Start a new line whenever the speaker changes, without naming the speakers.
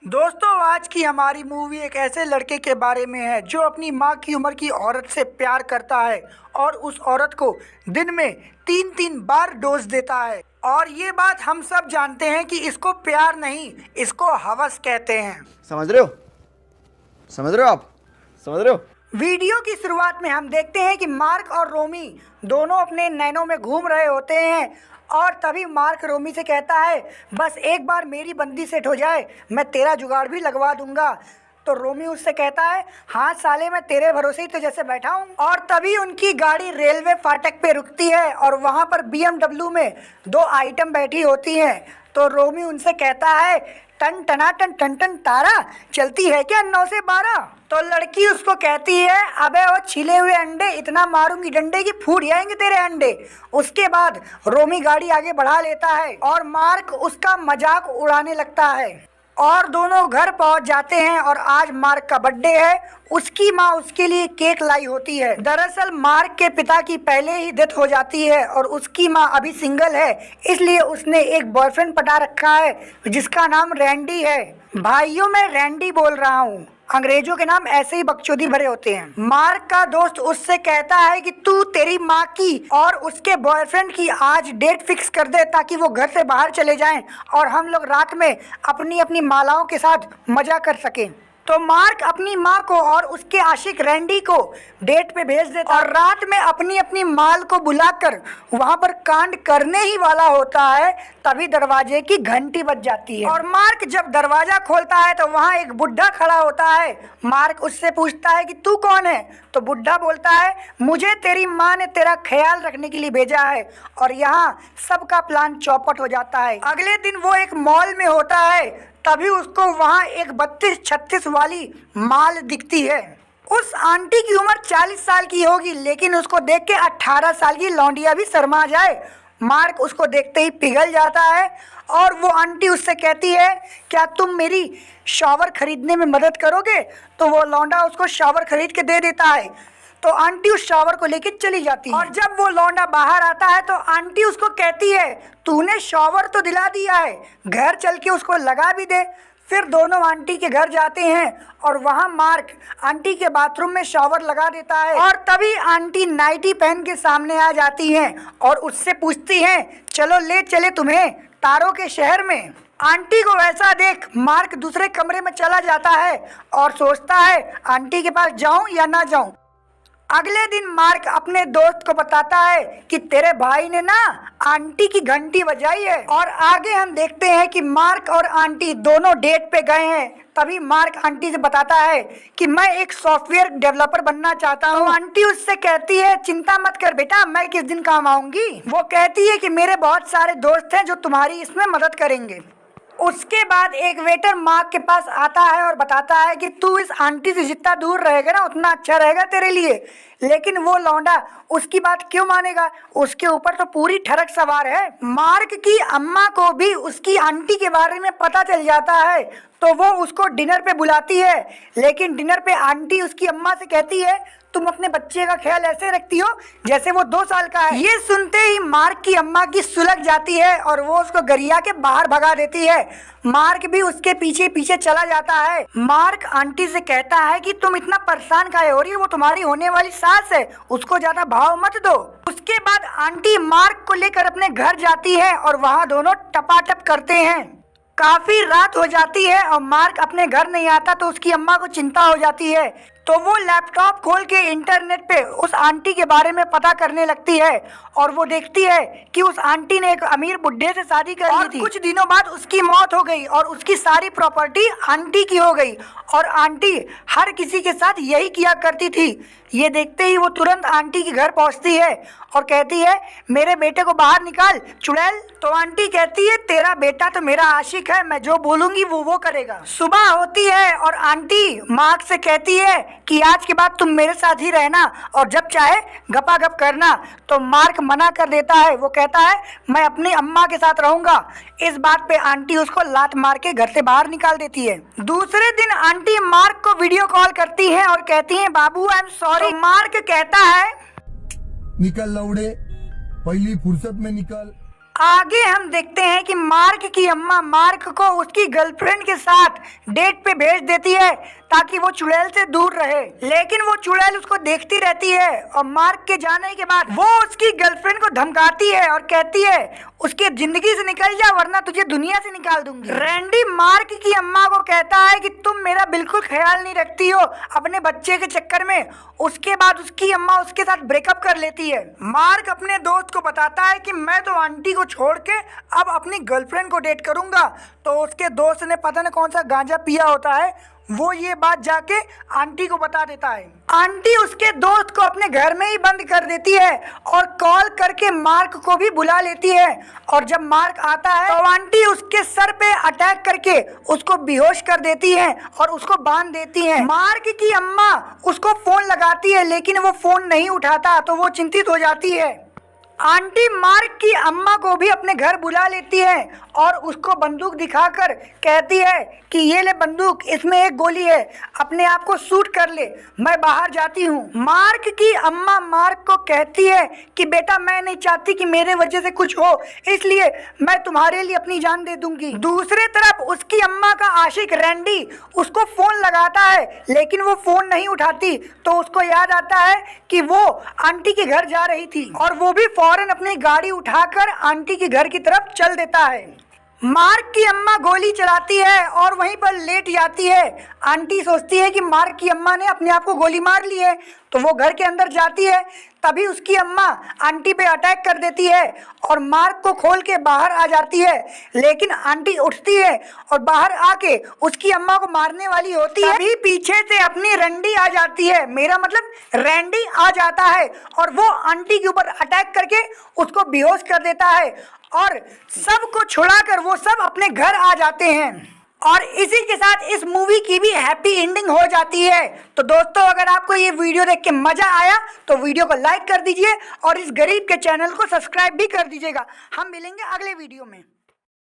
दोस्तों, आज की हमारी मूवी एक ऐसे लड़के के बारे में है जो अपनी माँ की उम्र की औरत से प्यार करता है और उस औरत को दिन में 3-3 बार डोज देता है। और ये बात हम सब जानते हैं कि इसको प्यार नहीं, इसको हवस कहते हैं।
समझ रहे हो? समझ रहे हो आप? समझ रहे हो?
वीडियो की शुरुआत में हम देखते हैं कि मार्क और रोमी दोनों अपने नैनों में घूम रहे होते हैं और तभी मार्क रोमी से कहता है, बस एक बार मेरी बंदी सेट हो जाए, मैं तेरा जुगाड़ भी लगवा दूंगा। तो रोमी उससे कहता है, हाँ साले, मैं तेरे भरोसे ही तो जैसे बैठा हूँ। और तभी उनकी गाड़ी रेलवे फाटक पे रुकती है और वहाँ पर BMW में 2 आइटम बैठी होती हैं। तो रोमी उनसे कहता है, टन टना टन टन टन तारा चलती है क्या 9 से 12? तो लड़की उसको कहती है, अबे वो छिले हुए अंडे, इतना मारूंगी डंडे की फूट जाएंगे तेरे अंडे। उसके बाद रोमी गाड़ी आगे बढ़ा लेता है और मार्क उसका मजाक उड़ाने लगता है और दोनों घर पहुंच जाते हैं। और आज मार्क का बर्थडे है। उसकी माँ उसके लिए केक लाई होती है। दरअसल मार्क के पिता की पहले ही डेथ हो जाती है और उसकी माँ अभी सिंगल है, इसलिए उसने एक बॉयफ्रेंड पटा रखा है जिसका नाम रैंडी है। भाइयों, मैं रैंडी बोल रहा हूँ, अंग्रेजों के नाम ऐसे ही बकचोदी भरे होते हैं। मार्क का दोस्त उससे कहता है कि तू तेरी माँ की और उसके बॉयफ्रेंड की आज डेट फिक्स कर दे ताकि वो घर से बाहर चले जाएं और हम लोग रात में अपनी अपनी मालाओं के साथ मजा कर सकें। तो मार्क अपनी माँ को और उसके आशिक रैंडी को डेट पे भेज देता और रात में अपनी अपनी माल को बुलाकर वहाँ पर कांड करने ही वाला होता है। तभी दरवाजे की घंटी बज जाती है और मार्क जब दरवाजा खोलता है तो वहाँ एक बुढ़ा खड़ा होता है। मार्क उससे पूछता है कि तू कौन है? तो बुढ़ा बोलता है, मुझे तेरी माँ ने तेरा ख्याल रखने के लिए भेजा है। और यहाँ सबका प्लान चौपट हो जाता है। अगले दिन वो एक मॉल में होता है, तभी उसको वहाँ एक 32-36 वाली माल दिखती है। उस आंटी की उम्र 40 साल की होगी, लेकिन उसको देख के 18 साल की लौंडिया भी शर्मा जाए। मार्क उसको देखते ही पिघल जाता है और वो आंटी उससे कहती है, क्या तुम मेरी शॉवर खरीदने में मदद करोगे? तो वो लौंडा उसको शॉवर खरीद के दे देता है। तो आंटी उस शॉवर को लेके चली जाती है और जब वो लौंडा बाहर आता है तो आंटी उसको कहती है, तूने शॉवर तो दिला दिया है, घर चल के उसको लगा भी दे। फिर दोनों आंटी के घर जाते हैं और वहाँ मार्क आंटी के बाथरूम में शॉवर लगा देता है और तभी आंटी नाइटी पहन के सामने आ जाती हैं और उससे पूछती हैं, चलो ले चले तुम्हें तारों के शहर में। आंटी को ऐसा देख मार्क दूसरे कमरे में चला जाता है और सोचता है, आंटी के पास जाऊं या ना जाऊं। अगले दिन मार्क अपने दोस्त को बताता है कि तेरे भाई ने ना आंटी की घंटी बजाई है। और आगे हम देखते हैं कि मार्क और आंटी दोनों डेट पे गए हैं। तभी मार्क आंटी से बताता है कि मैं एक सॉफ्टवेयर डेवलपर बनना चाहता हूँ। तो आंटी उससे कहती है, चिंता मत कर बेटा, मैं किस दिन काम आऊंगी। वो कहती है कि मेरे बहुत सारे दोस्त हैं जो तुम्हारी इसमें मदद करेंगे। उसके बाद एक वेटर मार्क के पास आता है और बताता है कि तू इस आंटी से जितना दूर रहेगा ना उतना अच्छा रहेगा तेरे लिए। लेकिन वो लौंडा उसकी बात क्यों मानेगा? उसके ऊपर तो पूरी ठरक सवार है। मार्क की अम्मा को भी उसकी आंटी के बारे में पता चल जाता है तो वो उसको डिनर पे बुलाती है। लेकिन डिनर पे आंटी उसकी अम्मा से कहती है, तुम अपने बच्चे का ख्याल ऐसे रखती हो जैसे वो 2 साल का है। ये सुनते ही मार्क की अम्मा की सुलग जाती है और वो उसको गरिया के बाहर भगा देती है। मार्क भी उसके पीछे पीछे चला जाता है। मार्क आंटी से कहता है कि तुम इतना परेशान काहे हो रही हो, वो तुम्हारी होने वाली सास है, उसको ज्यादा भाव मत दो। उसके बाद आंटी मार्क को लेकर अपने घर जाती है और वहाँ दोनों टपाटप करते हैं। काफी रात हो जाती है और मार्क अपने घर नहीं आता तो उसकी अम्मा को चिंता हो जाती है। तो वो लैपटॉप खोल के इंटरनेट पे उस आंटी के बारे में पता करने लगती है और वो देखती है कि उस आंटी ने एक अमीर बुढ़े से शादी कर ली थी। कुछ दिनों बाद उसकी मौत हो गई और उसकी सारी प्रॉपर्टी आंटी की हो गई और आंटी हर किसी के साथ यही किया करती थी। ये देखते ही वो तुरंत आंटी के घर पहुंचती है और कहती है, मेरे बेटे को बाहर निकाल चुड़ैल। तो आंटी कहती है, तेरा बेटा तो मेरा आशिक है, मैं जो बोलूंगी वो करेगा। सुबह होती है और आंटी मार्क से कहती है कि आज के बाद तुम मेरे साथ ही रहना और जब चाहे गपागप करना। तो मार्क मना कर देता है। वो कहता है, मैं अपनी अम्मा के साथ रहूंगा। इस बात पे आंटी उसको लात मार के घर से बाहर निकाल देती है। दूसरे दिन आंटी मार्क को वीडियो कॉल करती है और कहती है, बाबू आई एम सॉरी। मार्क कहता है,
निकल लौड़े, पहली फुर्सत में निकल।
आगे हम देखते हैं कि मार्क की अम्मा मार्क को उसकी गर्लफ्रेंड के साथ डेट पे भेज देती है ताकि वो चुड़ैल से दूर रहे, लेकिन वो चुड़ैल उसको देखती रहती है और मार्क के जाने के बाद वो उसकी गर्लफ्रेंड को धमकाती है और कहती है उसके जिंदगी से निकल जा वरना तुझे दुनिया से निकाल दूंगी। रैंडी मार्क की अम्मा को कहता है कि तुम मेरा बिल्कुल ख्याल नहीं रखती हो अपने बच्चे के चक्कर में। उसके बाद उसकी अम्मा उसके साथ ब्रेकअप कर लेती है। मार्क अपने दोस्त को बताता है कि मैं तो आंटी को छोड़ के अब अपनी गर्लफ्रेंड को डेट करूंगा। तो उसके दोस्त ने पता नहीं कौन सा गांजा पिया होता है, वो ये बात जाके आंटी को बता देता है। आंटी उसके दोस्त को अपने घर में ही बंद कर देती है और कॉल करके मार्क को भी बुला लेती है। और जब मार्क आता है तो आंटी उसके सर पे अटैक करके उसको बेहोश कर देती है और उसको बांध देती है। मार्क की अम्मा उसको फोन लगाती है लेकिन वो फोन नहीं उठाता तो वो चिंतित हो जाती है। आंटी मार्क की अम्मा को भी अपने घर बुला लेती है और उसको बंदूक दिखाकर कहती है कि ये ले बंदूक, इसमें एक गोली है, अपने आप को शूट कर ले, मैं बाहर जाती हूँ। मार्क की अम्मा मार्क को कहती है कि बेटा मैं नहीं चाहती कि मेरे वजह से कुछ हो, इसलिए मैं तुम्हारे लिए अपनी जान दे दूंगी। दूसरे तरफ उसकी अम्मा का आशिक रैंडी उसको फोन लगाता है लेकिन वो फोन नहीं उठाती तो उसको याद आता है कि वो आंटी के घर जा रही थी और वो भी फौरन अपनी गाड़ी उठाकर आंटी के घर की तरफ चल देता है। मार्क की अम्मा गोली चलाती है और वहीं पर लेट जाती है। आंटी सोचती है कि मार्क की अम्मा ने अपने आप को गोली मार ली है तो वो घर के अंदर जाती है। तभी उसकी अम्मा आंटी पे अटैक कर देती है और मार्क को खोल के बाहर आ जाती है, लेकिन आंटी उठती है और बाहर आके उसकी अम्मा को मारने वाली होती है। तभी पीछे से अपनी रैंडी आ जाती है, मेरा मतलब रैंडी आ जाता है और वो आंटी के ऊपर अटैक करके उसको बेहोश कर देता है और सबको छुड़ाकर वो सब अपने घर आ जाते हैं। और इसी के साथ इस मूवी की भी हैप्पी एंडिंग हो जाती है। तो दोस्तों अगर आपको ये वीडियो देख के मजा आया तो वीडियो को लाइक कर दीजिए और इस गरीब के चैनल को सब्सक्राइब भी कर दीजिएगा। हम मिलेंगे अगले वीडियो में।